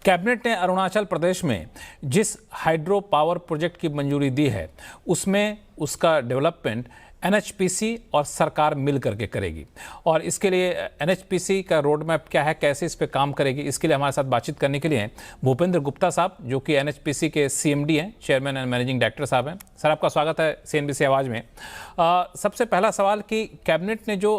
Cabinet ने अरुणाचल प्रदेश में जिस हाइड्रो पावर प्रोजेक्ट की मंजूरी दी है उसमें उसका डेवलपमेंट एनएचपीसी और सरकार मिल करके करेगी। और इसके लिए एनएचपीसी का रोड मैप क्या है, कैसे इस पे काम करेगी, इसके लिए हमारे साथ बातचीत करने के लिए भूपेंद्र गुप्ता साहब जो कि एनएचपीसी के सीएमडी हैं, चेयरमैन एंड मैनेजिंग डायरेक्टर साहब हैं। सर, आपका स्वागत है सीएनबीसी आवाज़ में। सबसे पहला सवाल कि कैबिनेट ने जो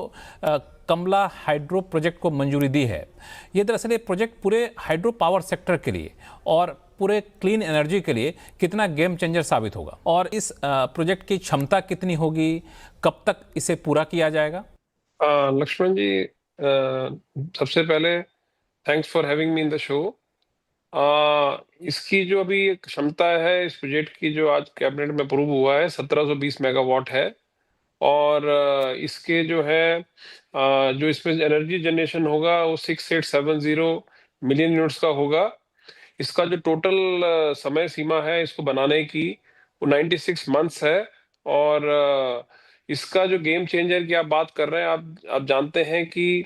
कमला हाइड्रो प्रोजेक्ट को मंजूरी दी है, ये दरअसल ये प्रोजेक्ट पूरे हाइड्रो पावर सेक्टर के लिए और पूरे क्लीन एनर्जी के लिए कितना गेम चेंजर साबित होगा, और इस प्रोजेक्ट की क्षमता कितनी होगी, कब तक इसे पूरा किया जाएगा? लक्ष्मण जी, सबसे पहले thanks for having me in the show. इसकी जो अभी क्षमता है इस प्रोजेक्ट की, जो आज कैबिनेट में अप्रूव हुआ है, 1720 मेगावाट है। और इसके जो है जो इसमें एनर्जी जनरेशन होगा वो 6870 मिलियन यूनिट्स का होगा। इसका जो टोटल समय सीमा है इसको बनाने की वो 96 मंथ्स है। और इसका जो गेम चेंजर की आप बात कर रहे हैं, आप जानते हैं कि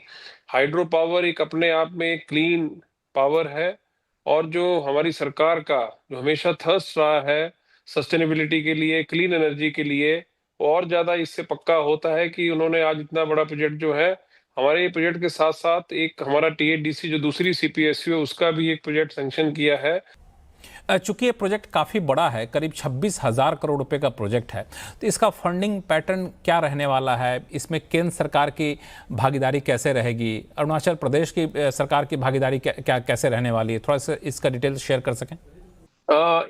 हाइड्रो पावर एक अपने आप में एक क्लीन पावर है। और जो हमारी सरकार का जो हमेशा थर्स्ट रहा है सस्टेनेबिलिटी के लिए, क्लीन एनर्जी के लिए, और ज्यादा इससे पक्का होता है कि उन्होंने आज इतना बड़ा प्रोजेक्ट जो है, हमारे प्रोजेक्ट के साथ साथ एक हमारा टीएडीसी जो दूसरी सीपीएसयू है उसका भी एक प्रोजेक्ट सैंक्शन किया है। चूंकि ये प्रोजेक्ट काफ़ी बड़ा है, करीब 26,000 करोड़ रुपए का प्रोजेक्ट है, तो इसका फंडिंग पैटर्न क्या रहने वाला है? इसमें केंद्र सरकार की भागीदारी कैसे रहेगी? अरुणाचल प्रदेश की सरकार की भागीदारी कैसे रहने वाली है? थोड़ा सा इसका डिटेल शेयर कर सकें।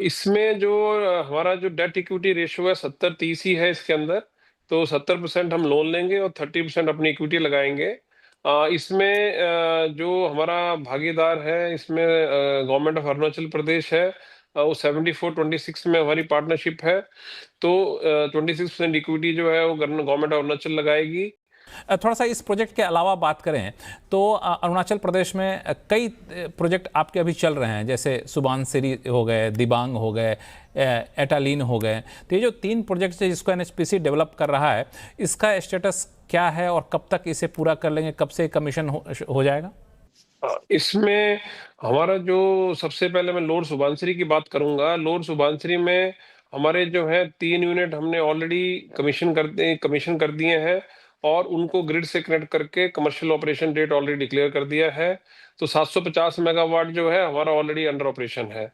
इसमें जो हमारा जो डेट इक्विटी रेशियो है 70-30 ही है इसके अंदर। तो 70% हम लोन लेंगे और 30% अपनी इक्विटी लगाएंगे। इसमें जो हमारा भागीदार है इसमें गवर्नमेंट ऑफ अरुणाचल प्रदेश है। वो 74-26 में हमारी पार्टनरशिप है। तो 26% इक्विटी जो है वो गवर्नमेंट ऑफ अरुणाचल लगाएगी। थोड़ा सा इस प्रोजेक्ट के अलावा बात करें तो अरुणाचल प्रदेश में कई प्रोजेक्ट आपके अभी चल रहे हैं, जैसे सुबानसिरी हो गए, दिबांग हो गए, एटालीन हो गए। तो ये जो 3 प्रोजेक्ट है जिसको एनएचपीसी डेवलप कर रहा है, इसका स्टेटस क्या है और कब तक इसे पूरा कर लेंगे, कब से कमीशन हो जाएगा? इसमें हमारा जो सबसे पहले मैं लोअर सुबानसिरी की बात करूंगा। लोअर सुबानसिरी में हमारे जो है 3 यूनिट हमने ऑलरेडी कमीशन कर दिए हैं और उनको ग्रिड से कनेक्ट करके commercial operation date already declare कर दिया है। तो 750 मेगावाट जो है हमारा ऑलरेडी अंडर ऑपरेशन है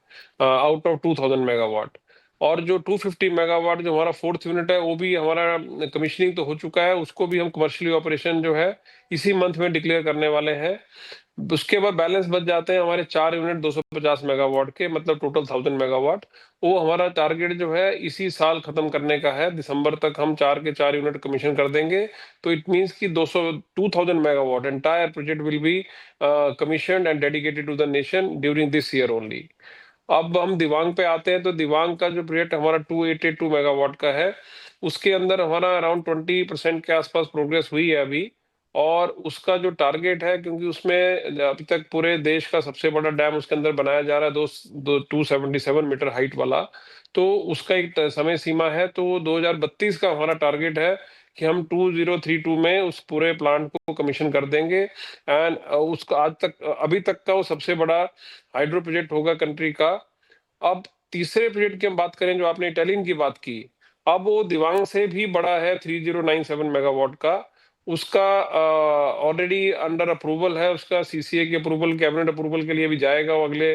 आउट ऑफ 2000 मेगावाट। और जो 250 मेगावाट जो हमारा 4th यूनिट है वो भी हमारा कमीशनिंग तो हो चुका है, उसको भी हम कमर्शियली ऑपरेशन जो है इसी मंथ में डिक्लेयर करने वाले हैं। उसके बाद बैलेंस बच जाते हैं हमारे 4 यूनिट 250 मेगावाट के, मतलब टोटल 1000 मेगावाट। वो हमारा टारगेट जो है इसी साल खत्म करने का है। दिसंबर तक हम 4 के 4 यूनिट कमीशन कर देंगे। तो इट मींस कि 2000 megawatt entire project will be commissioned and dedicated to the nation during this year only. अब हम दिबांग पे आते हैं। तो दिबांग का जो प्रोजेक्ट हमारा 282 मेगावाट का है, उसके अंदर हमारा अराउंड 20% के आसपास प्रोग्रेस हुई है अभी। और उसका जो टारगेट है, क्योंकि उसमें अभी तक पूरे देश का सबसे बड़ा डैम उसके अंदर बनाया जा रहा है, 277 मीटर हाइट वाला। तो उसका एक समय सीमा है। तो 2032 का हमारा टारगेट है कि हम 2032 में उस पूरे प्लांट को कमीशन कर देंगे। एंड उसका अभी तक का वो सबसे बड़ा हाइड्रो प्रोजेक्ट होगा कंट्री का। अब तीसरे प्रोजेक्ट की हम बात करें, जो आपने इटालियन की बात की, अब वो दिबांग से भी बड़ा है, 3097 मेगावाट का। उसका ऑलरेडी अंडर अप्रूवल है। उसका सीसीए के अप्रूवल, कैबिनेट अप्रूवल के लिए भी जाएगा वो अगले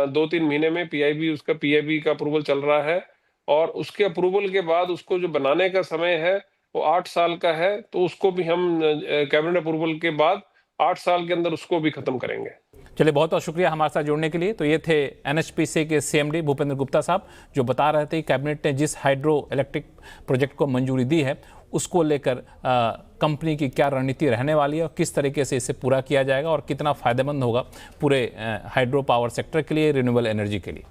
2-3 महीने में। पीआईबी का अप्रूवल चल रहा है। और उसके अप्रूवल के बाद उसको जो बनाने का समय है वो 8 साल का है। तो उसको भी हम कैबिनेट अप्रूवल के बाद 8 साल के अंदर उसको भी खत्म करेंगे। चलिए, बहुत बहुत शुक्रिया हमारे साथ जुड़ने के लिए। तो ये थे एनएचपीसी के सीएमडी भूपेंद्र गुप्ता साहब, जो बता रहे थे कि कैबिनेट ने जिस हाइड्रो इलेक्ट्रिक प्रोजेक्ट को मंजूरी दी है उसको लेकर कंपनी की क्या रणनीति रहने वाली है और किस तरीके से इसे पूरा किया जाएगा और कितना फ़ायदेमंद होगा पूरे हाइड्रो पावर सेक्टर के लिए, रिन्यूएबल एनर्जी के लिए।